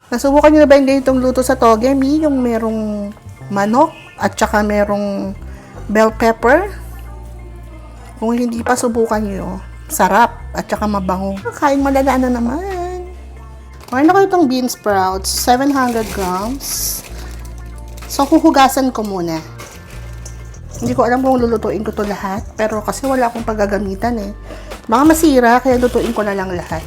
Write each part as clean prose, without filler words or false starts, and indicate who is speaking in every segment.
Speaker 1: Nasubukan niyo na ba yung ganitong luto sa togemi? Yung merong manok at saka merong bell pepper? Kung hindi pa, subukan niyo. Sarap at saka mabango. Kain malala na naman. Mayroon ako itong bean sprouts, 700 grams. So, huhugasan ko muna. Hindi ko alam kung lulutuin ko to lahat, pero kasi wala akong paggagamitan eh. Mga masira, kaya lutuin ko na lang lahat.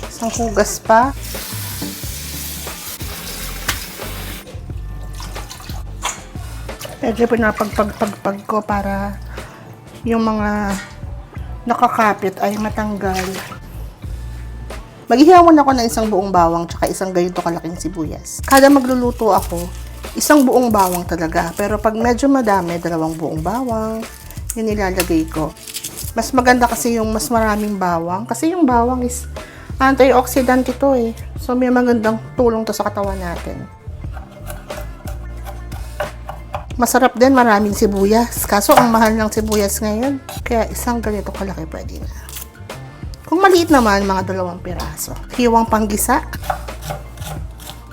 Speaker 1: Isang hugas pa. Medyo pinapagpagpagpag ko para yung mga nakakapit ay matanggal. Maghihiwa muna ako ng isang buong bawang tsaka isang ganito kalaking sibuyas. Kada magluluto ako, isang buong bawang talaga. Pero pag medyo madami, 2 buong bawang, yun nilalagay ko. Mas maganda kasi yung mas maraming bawang. Kasi yung bawang is antioxidant ito eh. So may magandang tulong to sa katawan natin. Masarap din maraming sibuyas. Kaso ang mahal ng sibuyas ngayon. Kaya isang ganito kalaki pwede na. Kung maliit naman, mga 2 piraso. Hiwang panggisa.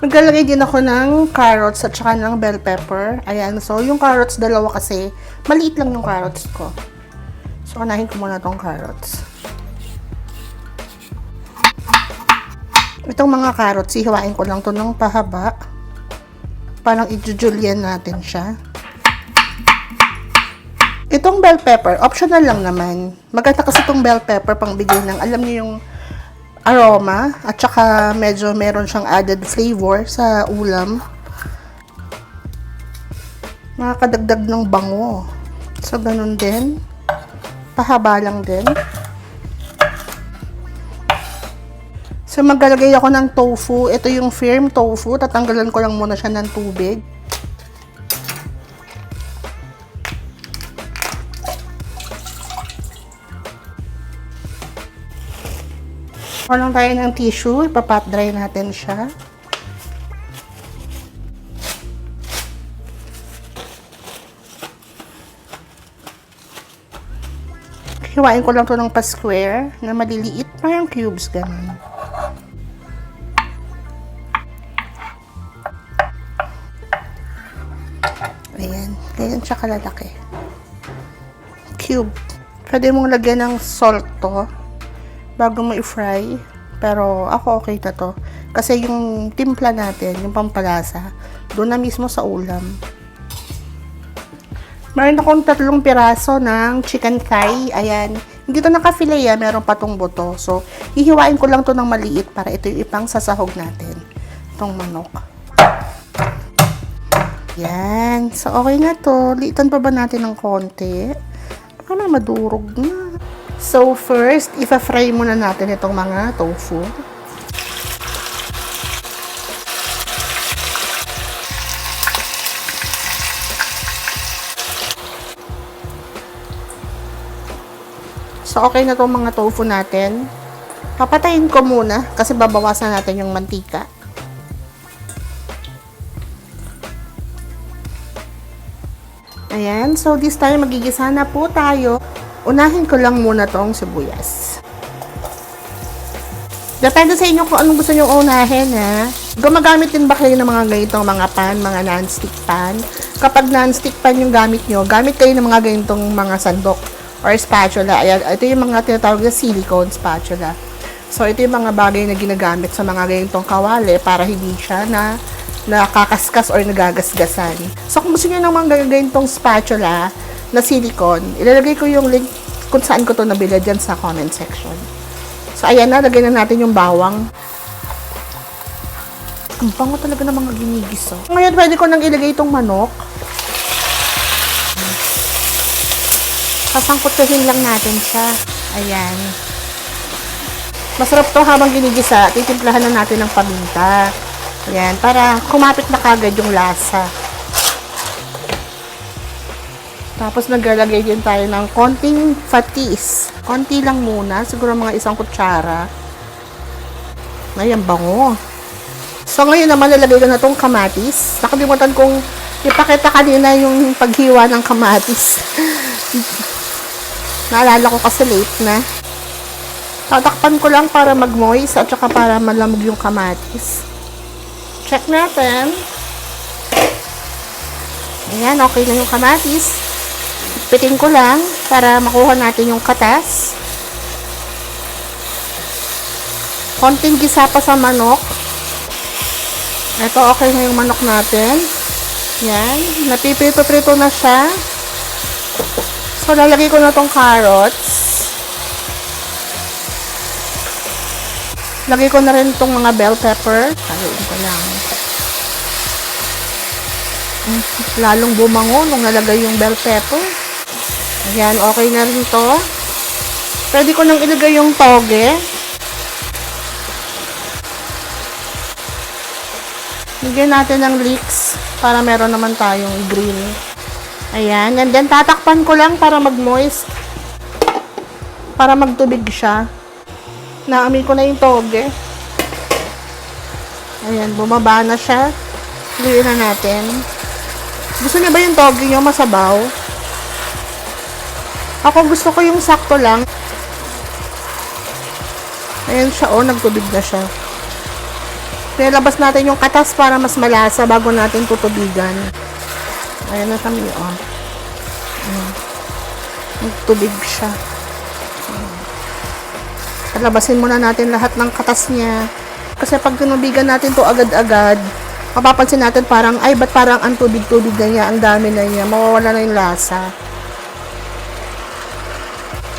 Speaker 1: Maglalagay din ako ng carrots at saka ng bell pepper. Ayan. So yung carrots 2 kasi maliit lang yung carrots ko. So unahin ko muna tong carrots. Itong mga carrots, hihiwain ko lang to ng pahaba. Parang i-julienne natin siya. Itong bell pepper, optional lang naman. Maganda kasi itong bell pepper pang bigay ng, alam niyo yung aroma, at saka medyo meron siyang added flavor sa ulam. Nakakadagdag ng bango. So, ganun din. Pahaba lang din. So, maglalagay ako ng tofu. Ito yung firm tofu. Tatanggalan ko lang muna siya ng tubig. Kuha lang tayo ng tissue. Ipapat dry natin siya. Hiwain ko lang to ng pa-square na maliliit, parang cubes, ganun. Ayan, ganyan siya kalalaki. Cube. Pwede mong lagyan ng salt to bago mo i-fry. Pero ako okay na to. Kasi yung timpla natin, yung pampalasa, doon na mismo sa ulam. Meron akong 3 piraso ng chicken thigh. Ayan. Hindi to naka-fillet ya. Meron pa tong buto. So, hihiwain ko lang to ng maliit para ito yung ipang sasahog natin. Itong manok. Yan. So, okay na to. Liitan pa ba natin ng konti? Baka na madurog na. So, first, ipa-fry muna natin itong mga tofu. So, okay na itong mga tofu natin. Papatayin ko muna kasi babawasan natin yung mantika. Ayan. So, this time, magigisa na po tayo. Unahin ko lang muna tong sibuyas. Depende sa inyo kung anong gusto nyo unahin, ha. Gumagamit din ba kayo ng mga ganitong mga pan, mga non-stick pan? Kapag non-stick pan yung gamit nyo, gamit kayo ng mga ganitong mga sandok or spatula. Ayan, ito yung mga tinatawag na silicone spatula. So, ito yung mga bagay na ginagamit sa mga ganitong kawali para hindi siya na nakakaskas or nagagasgasan. So, kung gusto nyo ng mga ganitong spatula na silicone, ilalagay ko yung link kung saan ko to nabili dyan sa comment section. So, ayan na, lagay na natin yung bawang. Ang bango talaga ng mga ginigis, oh. Ngayon, pwede ko nang ilagay itong manok. Sasangkutahin lang natin siya. Ayan. Masarap to habang ginigisa. Titimplahan na natin ng paminta. Ayan. Para kumapit na kagad yung lasa. Tapos naglalagay din tayo ng konting patis. Konti lang muna. Siguro mga 1 kutsara. Ayan, bango. So ngayon naman lalagay ko na itong kamatis. Nakalimutan kong ipakita kanina yung paghiwa ng kamatis. Naalala ko kasi late na. Tatakpan ko lang para mag-moist at saka para malamog yung kamatis. Check natin. Ayan, okay na yung kamatis. Pitin ko lang para makuha natin yung katas. Konting gisa pa sa manok. Ito, okay na yung manok natin. Yan. Napiprito-prito na siya. So, lalagay ko na tong carrots. Lagay ko na rin tong mga bell pepper. Haluin ko lang. Lalong bumango nung nalagay yung bell pepper. Ayan, okay na rin to. Pwede ko nang ilagay yung toge. Lagyan natin ng leeks para meron naman tayong green. Ayan. And then, tatakpan ko lang para mag-moist. Para magtubig siya. Naamin ko na yung toge. Ayan. Bumaba na siya. Lagyan na natin. Gusto niyo ba yung toge nyo masabaw? Ako gusto ko yung sakto lang. Ayan siya. Oh, nagtubig na siya. Nilabas natin yung katas para mas malasa bago natin tutubigan. Ayan na kami, oh. Tubig siya. Labasin muna natin lahat ng katas niya. Kasi pag tinubigan natin to agad-agad, mapapansin natin parang, ay, ba't parang ang tubig-tubig na niya, ang dami na niya, mawawala na yung lasa.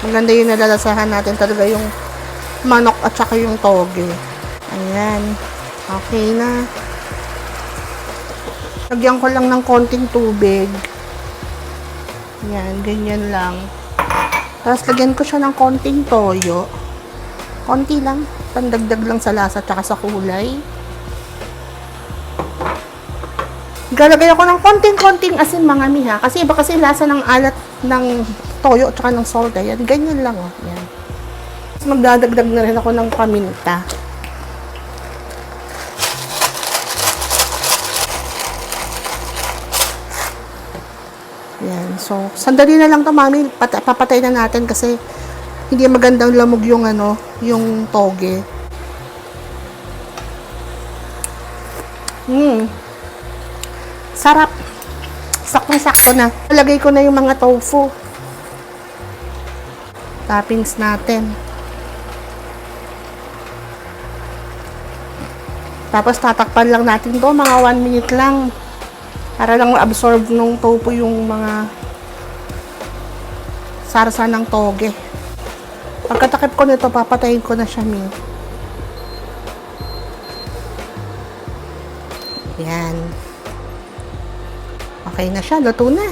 Speaker 1: Maganda yung nalalasahan natin talaga yung manok at saka yung toge. Ayan. Okay na. Lagyan ko lang ng konting tubig. Yan, ganyan lang. Tapos lagyan ko siya ng konting toyo. Konti lang. Pandagdag lang sa lasa at sa kulay. Galagay ako ng konting-konting asin mga miha. Kasi iba kasi lasa ng alat ng toyo at ng salt. Yan, ganyan lang. Oh. Yan. Tapos magdadagdag na rin ako ng paminta. Yan. So, sandali na lang to, mami. Papatay na natin kasi hindi magandang lamog yung yung toge. Sarap. Saktong-sakto na. Lagay ko na yung mga tofu. Toppings natin. Tapos tatakpan lang natin to mga 1 minute lang. Para lang ma-absorb nung tofu yung mga sarsa ng toge. Pagkatakip ko nito, papatayin ko na siya, min. Yan. Okay na siya, luto na.